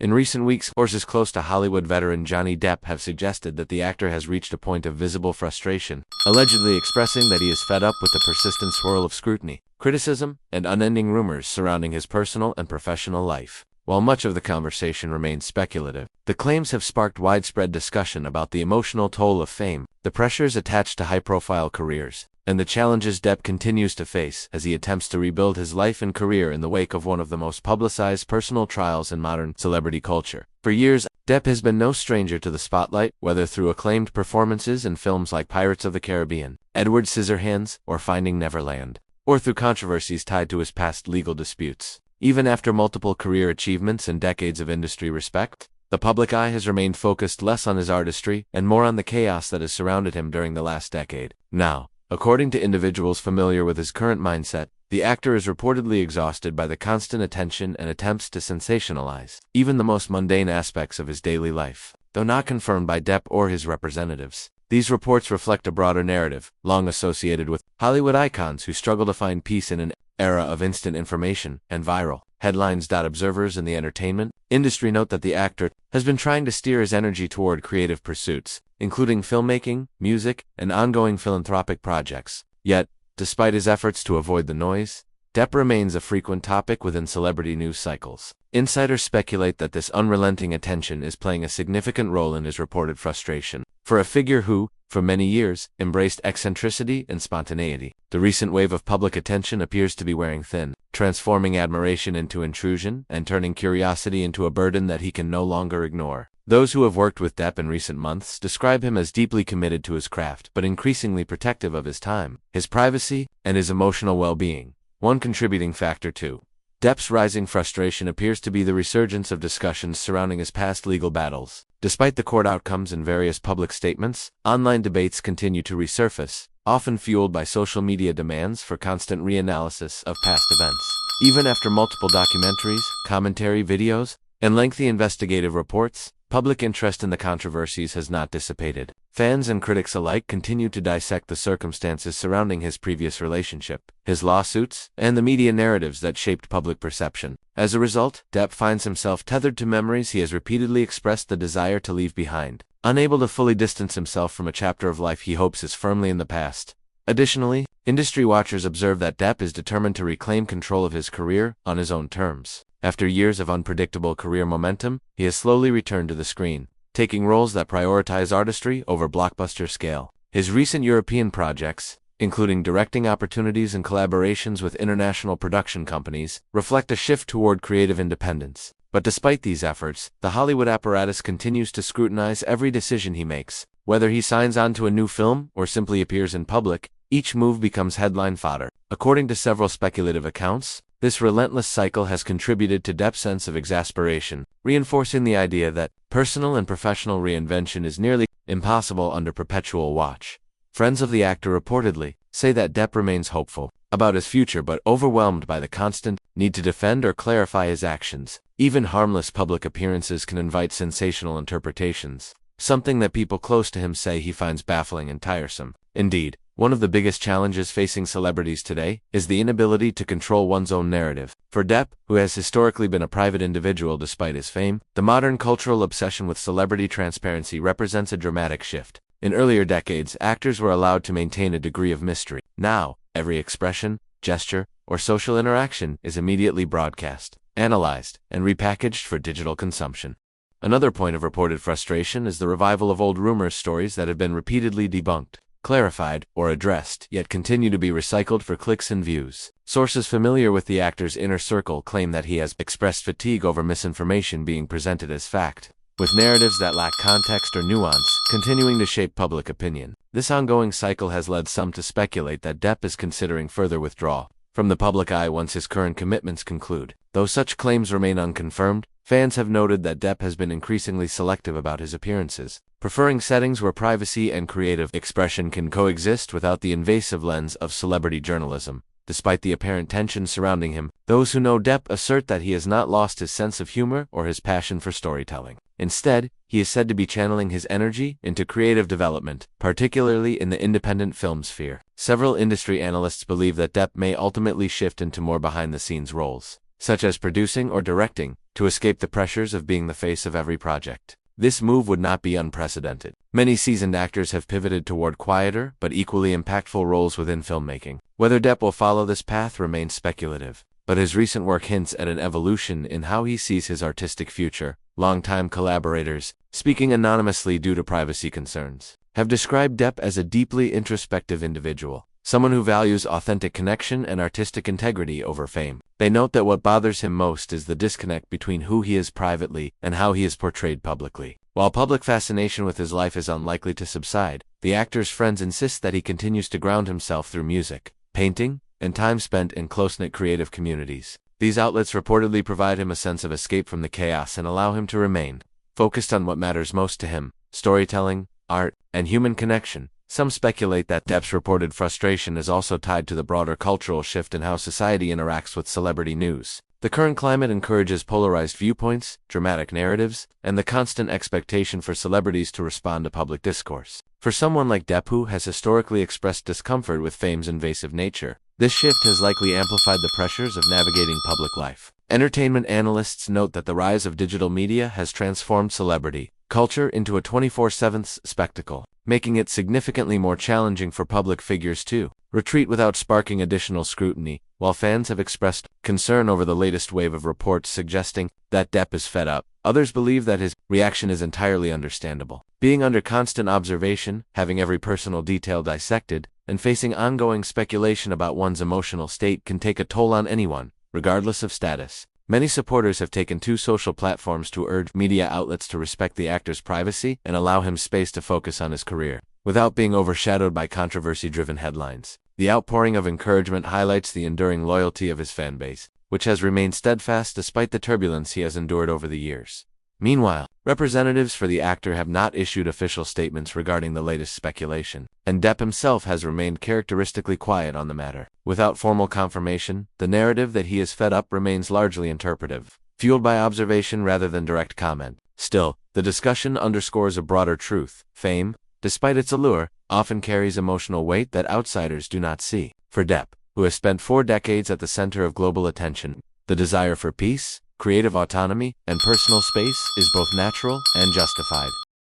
In recent weeks, sources close to Hollywood veteran Johnny Depp have suggested that the actor has reached a point of visible frustration, allegedly expressing that he is fed up with the persistent swirl of scrutiny, criticism, and unending rumors surrounding his personal and professional life. While much of the conversation remains speculative, the claims have sparked widespread discussion about the emotional toll of fame, the pressures attached to high-profile careers, and the challenges Depp continues to face as he attempts to rebuild his life and career in the wake of one of the most publicized personal trials in modern celebrity culture. For years, Depp has been no stranger to the spotlight, whether through acclaimed performances in films like Pirates of the Caribbean, Edward Scissorhands, or Finding Neverland, or through controversies tied to his past legal disputes. Even after multiple career achievements and decades of industry respect, the public eye has remained focused less on his artistry and more on the chaos that has surrounded him during the last decade. Now, according to individuals familiar with his current mindset, the actor is reportedly exhausted by the constant attention and attempts to sensationalize even the most mundane aspects of his daily life. Though not confirmed by Depp or his representatives, these reports reflect a broader narrative, long associated with Hollywood icons who struggle to find peace in an era of instant information and viral headlines. Observers in the entertainment industry note that the actor has been trying to steer his energy toward creative pursuits, including filmmaking, music, and ongoing philanthropic projects. Yet, despite his efforts to avoid the noise, Depp remains a frequent topic within celebrity news cycles. Insiders speculate that this unrelenting attention is playing a significant role in his reported frustration. For a figure who, for many years, embraced eccentricity and spontaneity, the recent wave of public attention appears to be wearing thin, transforming admiration into intrusion and turning curiosity into a burden that he can no longer ignore. Those who have worked with Depp in recent months describe him as deeply committed to his craft but increasingly protective of his time, his privacy, and his emotional well-being. One contributing factor to Depp's rising frustration appears to be the resurgence of discussions surrounding his past legal battles. Despite the court outcomes and various public statements, online debates continue to resurface, often fueled by social media demands for constant reanalysis of past events. Even after multiple documentaries, commentary videos, and lengthy investigative reports, public interest in the controversies has not dissipated. Fans and critics alike continue to dissect the circumstances surrounding his previous relationship, his lawsuits, and the media narratives that shaped public perception. As a result, Depp finds himself tethered to memories he has repeatedly expressed the desire to leave behind, unable to fully distance himself from a chapter of life he hopes is firmly in the past. Additionally, industry watchers observe that Depp is determined to reclaim control of his career on his own terms. After years of unpredictable career momentum, he has slowly returned to the screen, taking roles that prioritize artistry over blockbuster scale. His recent European projects, including directing opportunities and collaborations with international production companies, reflect a shift toward creative independence. But despite these efforts, the Hollywood apparatus continues to scrutinize every decision he makes. Whether he signs on to a new film or simply appears in public, each move becomes headline fodder. According to several speculative accounts, this relentless cycle has contributed to Depp's sense of exasperation, reinforcing the idea that personal and professional reinvention is nearly impossible under perpetual watch. Friends of the actor reportedly say that Depp remains hopeful about his future but overwhelmed by the constant need to defend or clarify his actions. Even harmless public appearances can invite sensational interpretations, something that people close to him say he finds baffling and tiresome. Indeed, one of the biggest challenges facing celebrities today is the inability to control one's own narrative. For Depp, who has historically been a private individual despite his fame, the modern cultural obsession with celebrity transparency represents a dramatic shift. In earlier decades, actors were allowed to maintain a degree of mystery. Now, every expression, gesture, or social interaction is immediately broadcast, analyzed, and repackaged for digital consumption. Another point of reported frustration is the revival of old rumors, stories that have been repeatedly debunked, clarified, or addressed, yet continue to be recycled for clicks and views. Sources familiar with the actor's inner circle claim that he has expressed fatigue over misinformation being presented as fact, with narratives that lack context or nuance continuing to shape public opinion. This ongoing cycle has led some to speculate that Depp is considering further withdrawal from the public eye once his current commitments conclude. Though such claims remain unconfirmed, fans have noted that Depp has been increasingly selective about his appearances, preferring settings where privacy and creative expression can coexist without the invasive lens of celebrity journalism. Despite the apparent tension surrounding him, those who know Depp assert that he has not lost his sense of humor or his passion for storytelling. Instead, he is said to be channeling his energy into creative development, particularly in the independent film sphere. Several industry analysts believe that Depp may ultimately shift into more behind-the-scenes roles, such as producing or directing, to escape the pressures of being the face of every project. This move would not be unprecedented. Many seasoned actors have pivoted toward quieter but equally impactful roles within filmmaking. Whether Depp will follow this path remains speculative, but his recent work hints at an evolution in how he sees his artistic future. Longtime collaborators, speaking anonymously due to privacy concerns, have described Depp as a deeply introspective individual, someone who values authentic connection and artistic integrity over fame. They note that what bothers him most is the disconnect between who he is privately and how he is portrayed publicly. While public fascination with his life is unlikely to subside, the actor's friends insist that he continues to ground himself through music, painting, and time spent in close-knit creative communities. These outlets reportedly provide him a sense of escape from the chaos and allow him to remain focused on what matters most to him: storytelling, art, and human connection. Some speculate that Depp's reported frustration is also tied to the broader cultural shift in how society interacts with celebrity news. The current climate encourages polarized viewpoints, dramatic narratives, and the constant expectation for celebrities to respond to public discourse. For someone like Depp, who has historically expressed discomfort with fame's invasive nature, this shift has likely amplified the pressures of navigating public life. Entertainment analysts note that the rise of digital media has transformed celebrity culture into a 24/7 spectacle, making it significantly more challenging for public figures to retreat without sparking additional scrutiny. While fans have expressed concern over the latest wave of reports suggesting that Depp is fed up, others believe that his reaction is entirely understandable. Being under constant observation, having every personal detail dissected, and facing ongoing speculation about one's emotional state can take a toll on anyone, regardless of status. Many supporters have taken to social platforms to urge media outlets to respect the actor's privacy and allow him space to focus on his career, without being overshadowed by controversy-driven headlines. The outpouring of encouragement highlights the enduring loyalty of his fanbase, which has remained steadfast despite the turbulence he has endured over the years. Meanwhile, representatives for the actor have not issued official statements regarding the latest speculation, and Depp himself has remained characteristically quiet on the matter. Without formal confirmation, the narrative that he is fed up remains largely interpretive, fueled by observation rather than direct comment. Still, the discussion underscores a broader truth: fame, despite its allure, often carries emotional weight that outsiders do not see. For Depp, who has spent 4 decades at the center of global attention, the desire for peace, creative autonomy, and personal space is both natural and justified.